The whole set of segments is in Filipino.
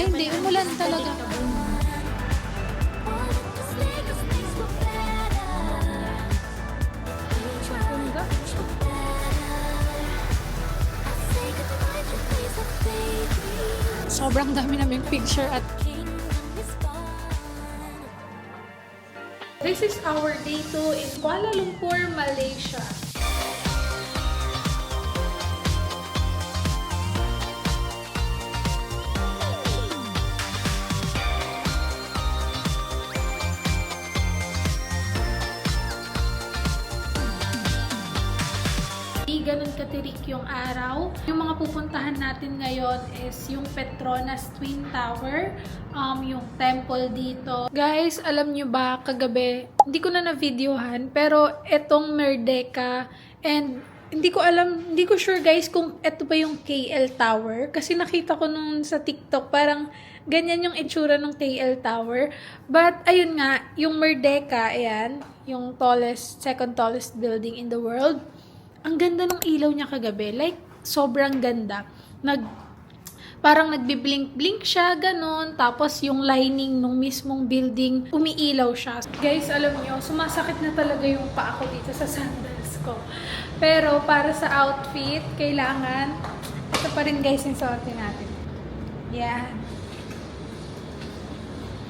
Ay, hindi. Umulan talaga. Sobrang dami naming picture at this is our day 2 in Kuala Lumpur, Malaysia. Ganun katirik yung araw. Yung mga pupuntahan natin ngayon is yung Petronas Twin Tower, yung temple dito. Guys, alam nyo ba, kagabi, hindi ko na na-videohan, pero etong Merdeka, and hindi ko sure guys kung eto ba yung KL Tower, kasi nakita ko nung sa TikTok, parang ganyan yung itsura ng KL Tower. But, ayun nga, yung Merdeka, ayan, yung second tallest building in the world. Ang ganda ng ilaw niya kagabi. Like, sobrang ganda. Parang nagbi-blink-blink siya, ganun. Tapos, yung lining ng mismong building, umiilaw siya. Guys, alam niyo, sumasakit na talaga yung paa ko dito sa sandals ko. Pero, para sa outfit, kailangan, ito pa rin guys yung suotin natin. Yan.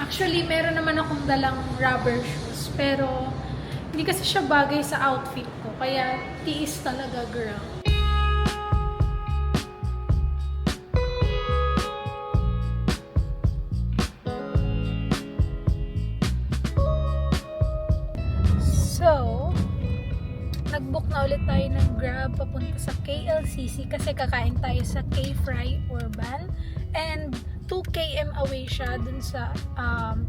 Actually, meron naman akong dalang rubber shoes. Pero, hindi kasi siya bagay sa outfit ko. Kaya, tiis talaga, girl. So, nag-book na ulit tayo ng Grab papunta sa KLCC kasi kakain tayo sa K-Fry Urban. And 2 km away siya dun sa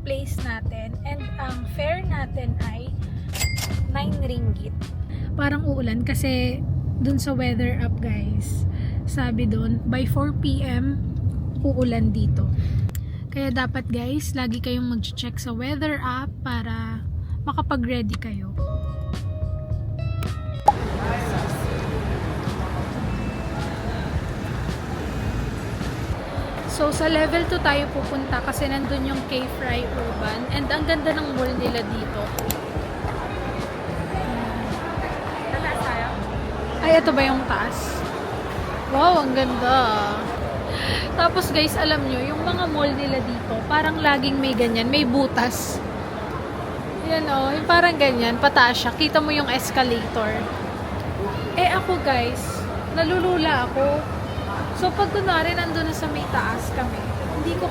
place natin. And ang fare natin ay 9 ringgit. Parang uulan kasi dun sa weather app guys, sabi dun by 4 PM uulan dito. Kaya dapat guys, lagi kayong mag-check sa weather app para makapag-ready kayo. So sa level 2 tayo pupunta kasi nandun yung K-Fry Urban and ang ganda ng mall nila dito. Ay, ito ba yung taas? Wow, ang ganda. Tapos guys, alam nyo, yung mga mall nila dito, parang laging may ganyan, may butas. Yan o, yung parang ganyan, pataas siya. Kita mo yung escalator. Eh ako guys, nalulula ako. So pag kunwari nandun na sa may taas kami, hindi ko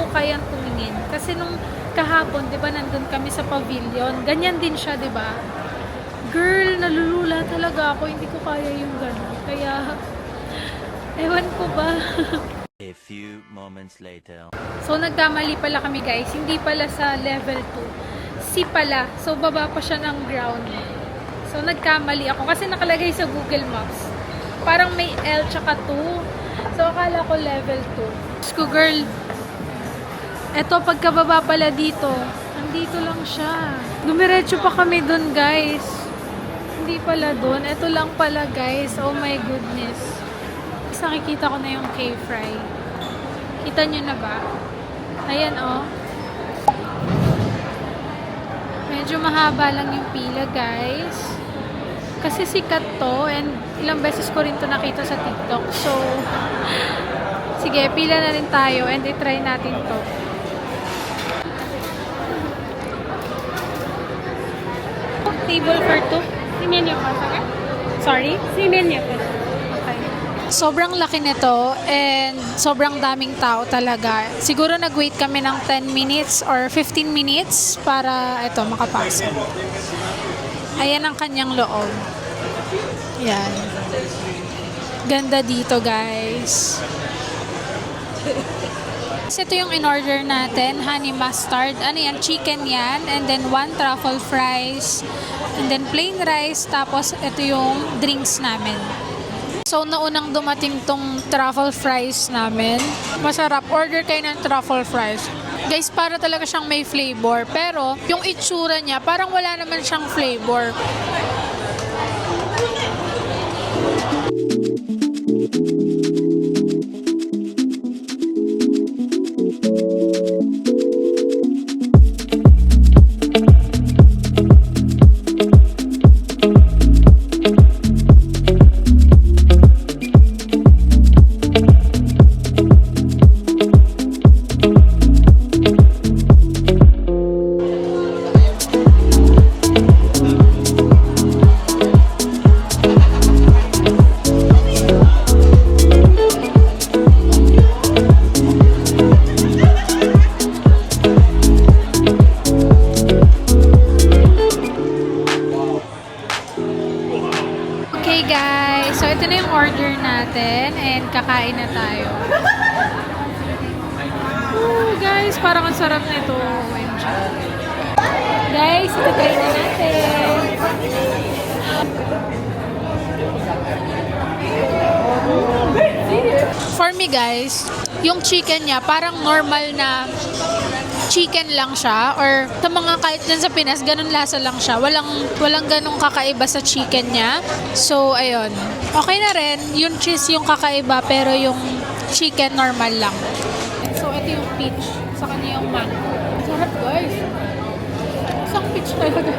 kayang tumingin. Kasi nung kahapon, di ba, nandun kami sa pavilion, ganyan din siya, di ba? Girl, nalulula talaga ako. Hindi ko kaya yung gano'n. Kaya, ewan ko ba. A few moments later. So, nagkamali pala kami guys. Hindi pala sa level 2. C pala. So, baba pa siya ng ground. So, nagkamali ako. Kasi nakalagay sa Google Maps. Parang may L tsaka 2. So, akala ko level 2. Sko girl. Eto, pagkababa pala dito. Nandito lang siya. Dumiretso pa kami dun guys. Hindi pala doon. Ito lang pala guys. Oh my goodness. Mas nakikita ko na yung K-Fry. Kita nyo na ba? Ayan oh. Medyo mahaba lang yung pila guys. Kasi sikat to. And ilang beses ko rin to nakita sa TikTok. So, sige, pila na rin tayo. And i-try natin to. Table for 2. Menu pa, sir? Sorry? Si menu pa. Okay. Sobrang laki nito and sobrang daming tao talaga. Siguro nag-wait kami ng 10 minutes or 15 minutes para ito makapasok. Ayan ang kanyang loob. Yan. Ganda dito guys. Kasi ito yung in-order natin, honey mustard. Ano yan? Chicken yan. And then 1 truffle fries. And then plain rice. Tapos ito yung drinks namin. So, naunang dumating tong truffle fries namin. Masarap. Order kayo ng truffle fries. Guys, para talaga siyang may flavor. Pero, yung itsura niya, parang wala naman siyang flavor. na tayo. Oh, guys, parang ang sarap nito. OMG. Guys, ito-try na natin. For me, guys, yung chicken niya, parang normal na chicken lang siya, or sa mga kahit dun sa Pinas, ganun lasa lang siya. Walang ganung kakaiba sa chicken niya. So, ayun. Okay na rin. Yung cheese yung kakaiba, pero yung chicken normal lang. So, ito yung peach. Sa kanya yung mango. Sarap, guys. Isang peach talaga.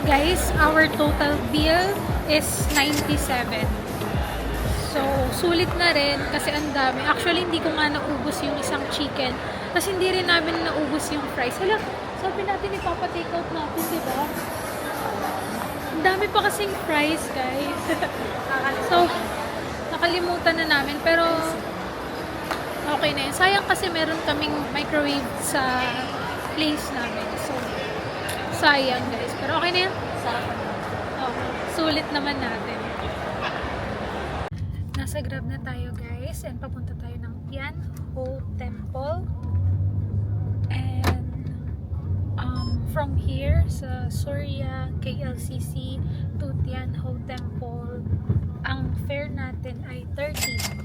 Guys, our total bill is 97. So, sulit na rin kasi ang dami. Actually, hindi ko nga naubos yung isang chicken. Kasi hindi rin namin naubos yung fries. Hala, sabi natin ipapa-take out natin, diba? Ang dami pa kasing fries, guys. So, nakalimutan na namin. Pero, okay na yun. Sayang kasi meron kaming microwave sa place namin. So, sayang, guys. Pero okay na yan. Okay. Sulit naman natin. Nasa Grab na tayo, guys. And papunta tayo ng Tianho Temple. And from here sa Surya KLCC to Tianho Temple, ang fare natin ay 30.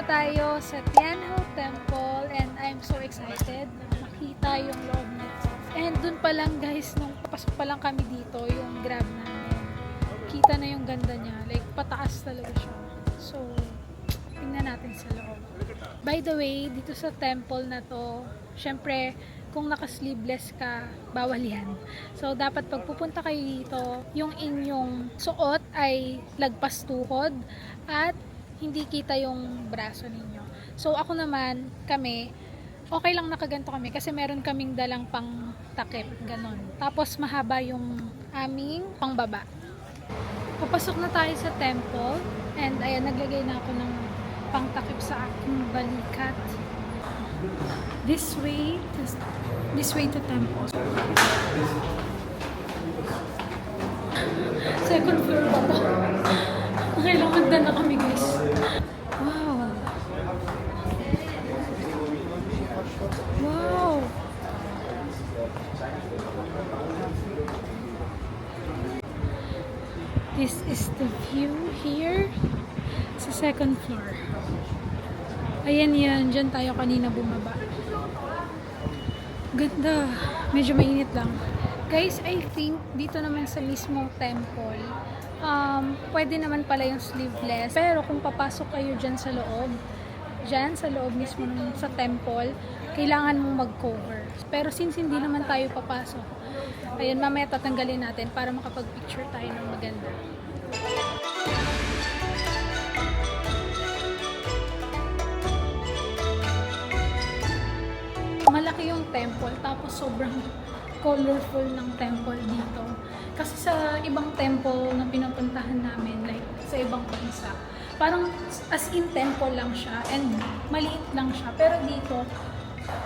Tayo sa Tianho Temple and I'm so excited na makita yung loob nito. And dun pa lang, guys, nung papasok pa lang kami dito, yung Grab namin, kita na yung ganda niya. Like, pataas talaga siya. So, tingnan natin sa loob. By the way, dito sa temple na to, syempre, kung naka-sleeveless ka, bawal yan. So, dapat pag pupunta kayo dito, yung inyong suot ay lagpas tuhod at hindi kita yung braso ninyo. So, ako naman, kami, okay lang nakaganto kami kasi meron kaming dalang pang takip, ganon. Tapos, mahaba yung aming pangbaba. Papasok na tayo sa temple and ayan, naglagay na ako ng pang takip sa aking balikat. This way to temple. Second floor pa to. Okay lang, magda na kami, guys. Wow. Wow. This is the view here sa second floor. Ayan yan, dyan tayo kanina bumaba. Ganda. Medyo mainit lang. Guys, I think dito naman sa mismong temple, pwede naman pala yung sleeveless. Pero kung papasok kayo dyan sa loob mismo sa temple, kailangan mong mag-cover. Pero since hindi naman tayo papasok, ayun, mamaya tatanggalin natin para makapag-picture tayo ng maganda. Malaki yung temple, tapos sobrang colorful ng temple dito. Kasi sa ibang temple na pinupuntahan namin, like sa ibang bansa, parang as in temple lang siya and maliit lang siya. Pero dito,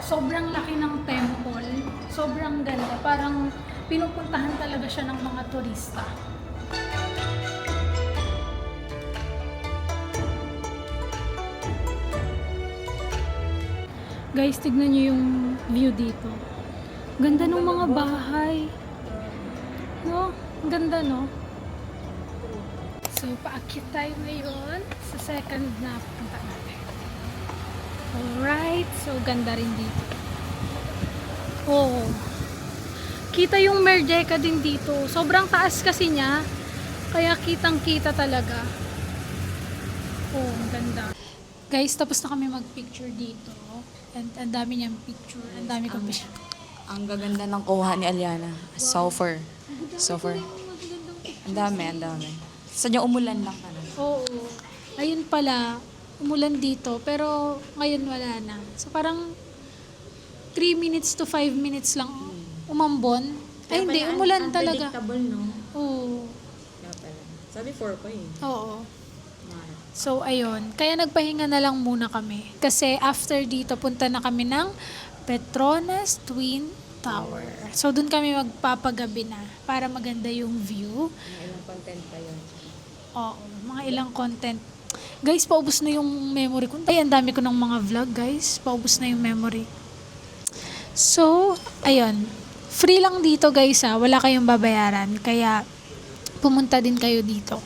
sobrang laki ng temple, sobrang ganda. Parang pinupuntahan talaga siya ng mga turista. Guys, tignan nyo yung view dito. Ganda ng mga bahay. No? Ang ganda, no? So, paakit tayo ngayon sa second na punta natin. Alright. So, ganda rin dito. Oh. Kita yung Merdeka din dito. Sobrang taas kasi niya. Kaya kitang-kita talaga. Oh, ang ganda. Guys, tapos na kami mag-picture dito. And ang dami niyang picture. Ang dami kong picture. Ang gaganda ng kuha ni Aliana. Sulfur. Ang dami. Sadya umulan lang ka na. Oo. Ayun pala, umulan dito. Pero ngayon wala na. So parang 3 minutes to 5 minutes lang umambon. Ay, hindi. Umulan talaga. Unpredictable, no? Oo. Kaya pala. Sabi 4 pa eh. Oo. So, ayun. Kaya nagpahinga na lang muna kami. Kasi after dito, punta na kami ng Petronas Twin Tower. So, dun kami magpapagabi na para maganda yung view. Mga ilang content pa yun. Oo, mga ilang content. Guys, paubos na yung memory ko. Ay, ang dami ko ng mga vlog, guys. Paubos na yung memory. So, ayun. Free lang dito, guys, ha. Wala kayong babayaran. Kaya, pumunta din kayo dito.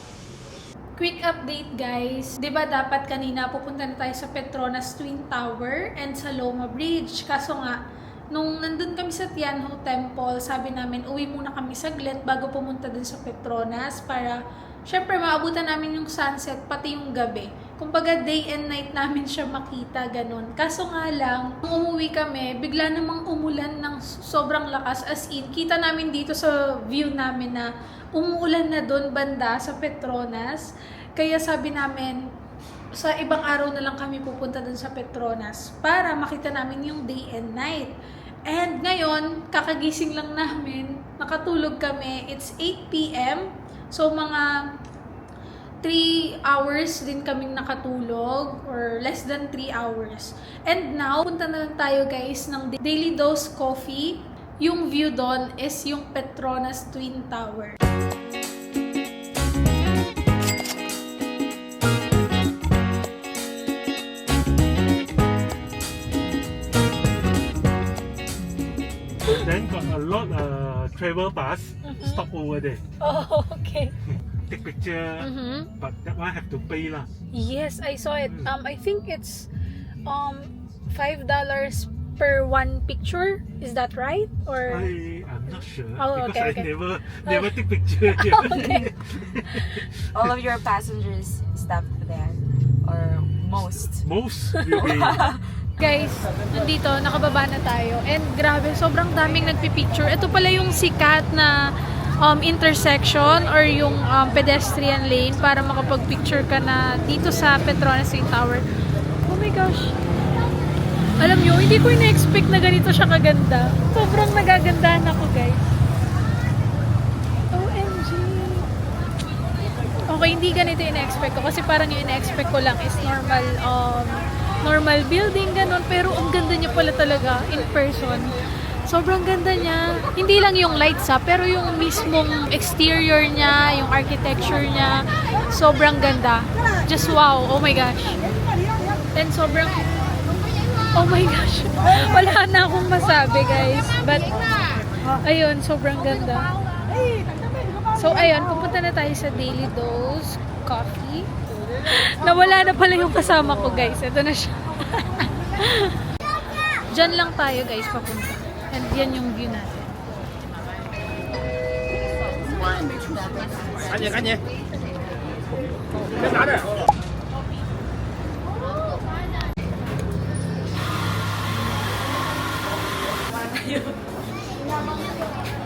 Quick update, guys. 'Di ba dapat kanina pupunta na tayo sa Petronas Twin Tower and sa Loma Bridge. Kaso nga, nung nandun kami sa Tianho Temple, sabi namin uwi muna kami saglit bago pumunta dun sa Petronas para syempre maabutan namin yung sunset pati yung gabi. Kumbaga day and night namin siya makita, ganun. Kaso nga lang, nung umuwi kami, bigla namang umulan ng sobrang lakas, as in, kita namin dito sa view namin na umuulan na doon banda sa Petronas. Kaya sabi namin, sa ibang araw na lang kami pupunta doon sa Petronas para makita namin yung day and night. And ngayon, kakagising lang namin, nakatulog kami, it's 8 p.m. So mga 3 hours din kaming nakatulog or less than 3 hours. And now, punta na lang tayo guys ng Daily Dose Coffee. Yung view doon is yung Petronas Twin Tower. Then got a lot travel bus stop over there. Oh, okay. Take picture, but that one have to pay lah. Yes, I saw it. I think it's $5 per one picture. Is that right? Or I'm not sure Oh, because okay, okay. I never take picture here. Okay. All of your passengers stopped there. Or most. Most will be Guys, nandito, nakababa na tayo. And grabe, sobrang daming nagpipicture. Ito pala yung sikat na intersection or yung pedestrian lane para makapag-picture ka na dito sa Petronas Twin Tower. Oh my gosh. Alam nyo, hindi ko ina-expect na ganito siya kaganda. Sobrang nagagandahan ako, guys. OMG. Okay, hindi ganito ina-expect ko. Kasi parang yung ina-expect ko lang is normal building, ganun. Pero ang ganda niya pala talaga in person. Sobrang ganda niya. Hindi lang yung lights pero yung mismong exterior niya, yung architecture niya, sobrang ganda. Just wow. Oh my gosh. And sobrang oh my gosh. Wala na akong masabi, guys. But ayun, sobrang ganda. So ayun, pupunta na tayo sa Daily Dose Coffee. Nawala na pala yung kasama ko, guys. Ito na siya. Diyan lang tayo, guys, papunta. And yan yung view natin. Kanya.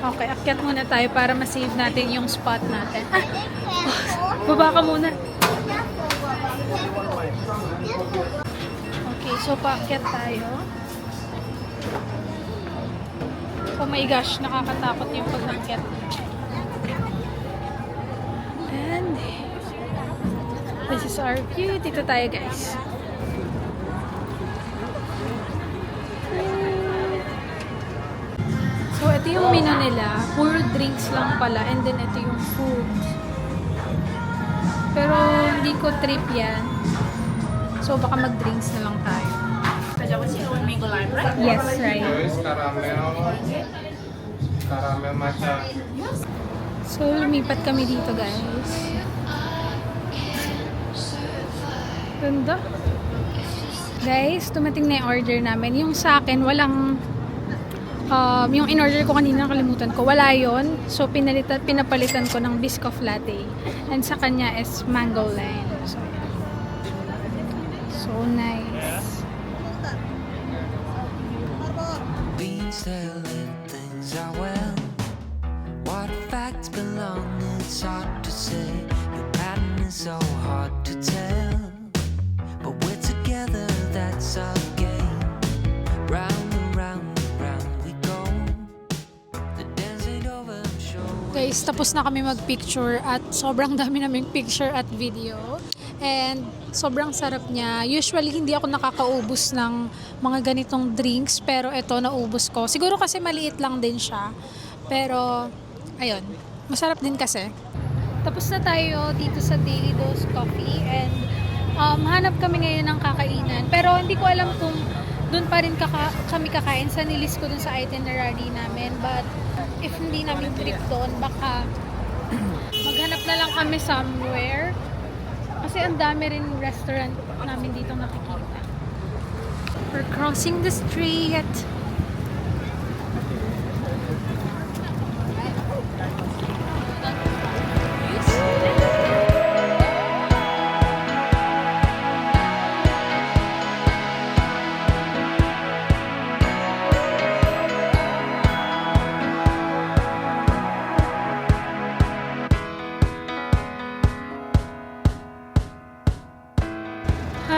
Okay, akyat muna tayo para ma-save natin yung spot natin. Baba ka muna. Okay, so paakyat tayo. Oh my gosh, nakakatakot yung pag-akyat. And this is our view. Dito tayo, guys. So, ito yung menu nila. Puro drinks lang pala. And then, ito yung food. Pero, hindi ko trip yan. So, baka mag-drinks na lang tayo. Yes, right. Caramel matcha. So, lumipat kami dito, guys. Ganda. Guys, tumating na yung order namin. Yung sa akin, walang yung in-order ko kanina, nakalimutan ko. Wala yon. So, pinapalitan ko ng Biscoff Latte. And sa kanya is Mango Lime. So nice. Beans telling things are well. What facts belong, it's hard to say. Your pattern is so hard to tell. But we're together, that's our game. Round and round Guys, tapos na kami mag-picture at sobrang dami naming picture at video. And sobrang sarap niya. Usually, hindi ako nakakaubos ng mga ganitong drinks. Pero ito, naubos ko. Siguro kasi maliit lang din siya. Pero, ayun. Masarap din kasi. Tapos na tayo dito sa Daily Dose Coffee. And hanap kami ngayon ng kakainan. Pero hindi ko alam kung doon pa rin kami kakain. Sa nilist ko dun sa itinerary namin. But if hindi namin trip doon, baka maghanap na lang kami somewhere. Kasi ang dami rin restaurant namin dito nakikita. We're crossing the street.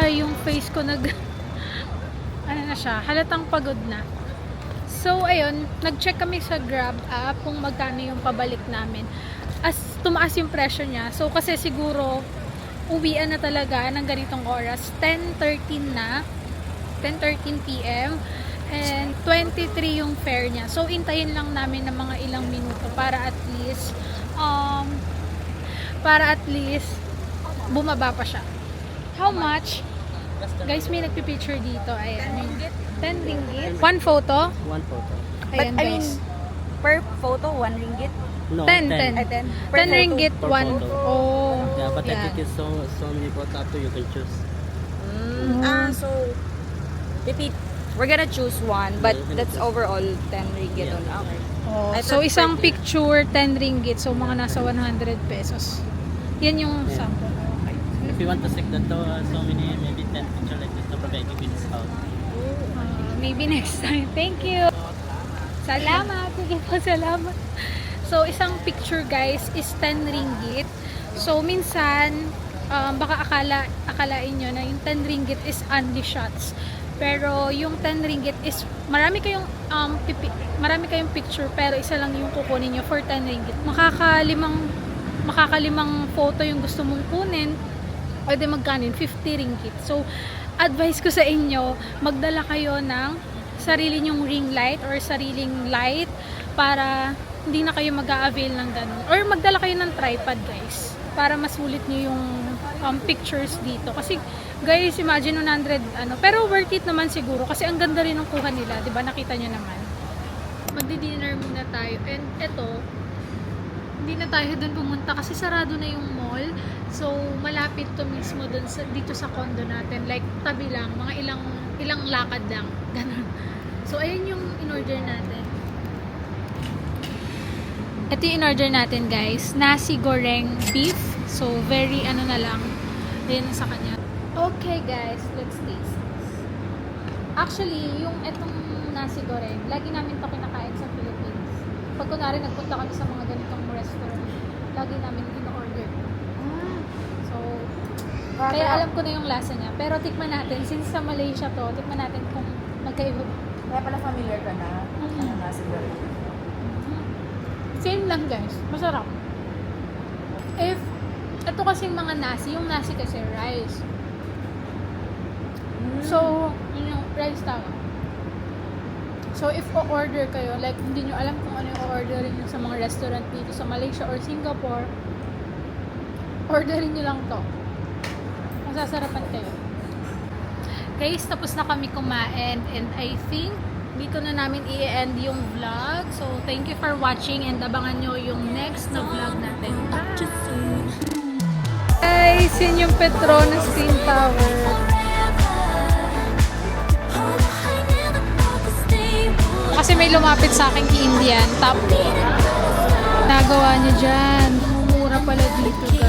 Yung face ko ano na siya, halatang pagod na. So, ayun, nag-check kami sa Grab app kung magkano yung pabalik namin. As tumaas yung presyo niya. So, kasi siguro, uwian na talaga ng ganitong oras. 10:13 na. 10:13 p.m. And 23 yung fare niya. So, intayin lang namin ng mga ilang minuto para at least bumaba pa siya. How much? Guys, may nagpipicture dito. Ayan. 10 ringgit. One photo? One photo. Ayan, But I mean, guys. per photo, 1 ringgit. No, 10. 10. 10 ringgit, Per one. photo. Oh. Yeah, but I Yan. think it's so many photos up to you can choose. So, repeat. We're gonna choose one, but that's overall 10 ringgit Yeah. on our. Oh, I so, thought isang per- picture, 10 ringgit. So, mga nasa 100 pesos. Yan yung Yeah. sample. Okay. If you want to stick that to so many, maybe 10 picture like this, no problem, I give you discount. Maybe next time. Thank you. Salamat. Sige po, salamat. So, isang picture, guys, is 10 ringgit. So, minsan, baka akalain nyo na yung 10 ringgit is only shots. Pero, yung 10 ringgit is, marami kayong picture, pero isa lang yung kukunin nyo for 10 ringgit. Makakalimang photo yung gusto mong kunin, pwede magkanin 50 ringgit. So, advice ko sa inyo, magdala kayo ng sarili nyong ring light or sariling light para hindi na kayo mag-a-avail ng ganun. Or magdala kayo ng tripod, guys, para masulit nyo yung pictures dito. Kasi, guys, imagine 100, pero worth it naman siguro kasi ang ganda rin ng kuha nila, 'di ba? Nakita nyo naman. Magdi-dinner muna tayo. And eto, hindi na tayo dun pumunta kasi sarado na yung mall. So, malapit to mismo dun dito sa condo natin. Like, tabi lang. Mga ilang lakad lang. Ganun. So, ayun yung in-order natin. Ito yung in-order natin, guys. Nasi goreng beef. So, very na lang. Ayun sa kanya. Okay, guys. Let's taste this. Actually, yung etong nasi goreng, lagi namin ito kinakain sa Philippines. Pag kunwari nagpunta kami sa mga ganitong restaurant, lagi namin in-order. So, kaya alam ko na yung lasa niya. Pero tikman natin, since sa Malaysia to, tikman natin kung magkaiba. Kaya pala familiar ka na. Ano na siguro. Same lang, guys. Masarap. If, ito kasing mga nasi, yung nasi kasi rice. So, yun yung rice tawag. So, if o-order kayo, like, hindi nyo alam kung ano yung o-orderin nyo sa mga restaurant dito sa Malaysia or Singapore, orderin nyo lang to. Masasarapan kayo. Guys, tapos na kami kumain and I think dito na namin i-end yung vlog. So, thank you for watching and abangan nyo yung next na vlog natin. Bye! Guys, yun yung Petronas Twin Tower. Kasi may lumapit sa akin kay Indian. Tapos, nagawa niya dyan. Mumura pala dito, guys.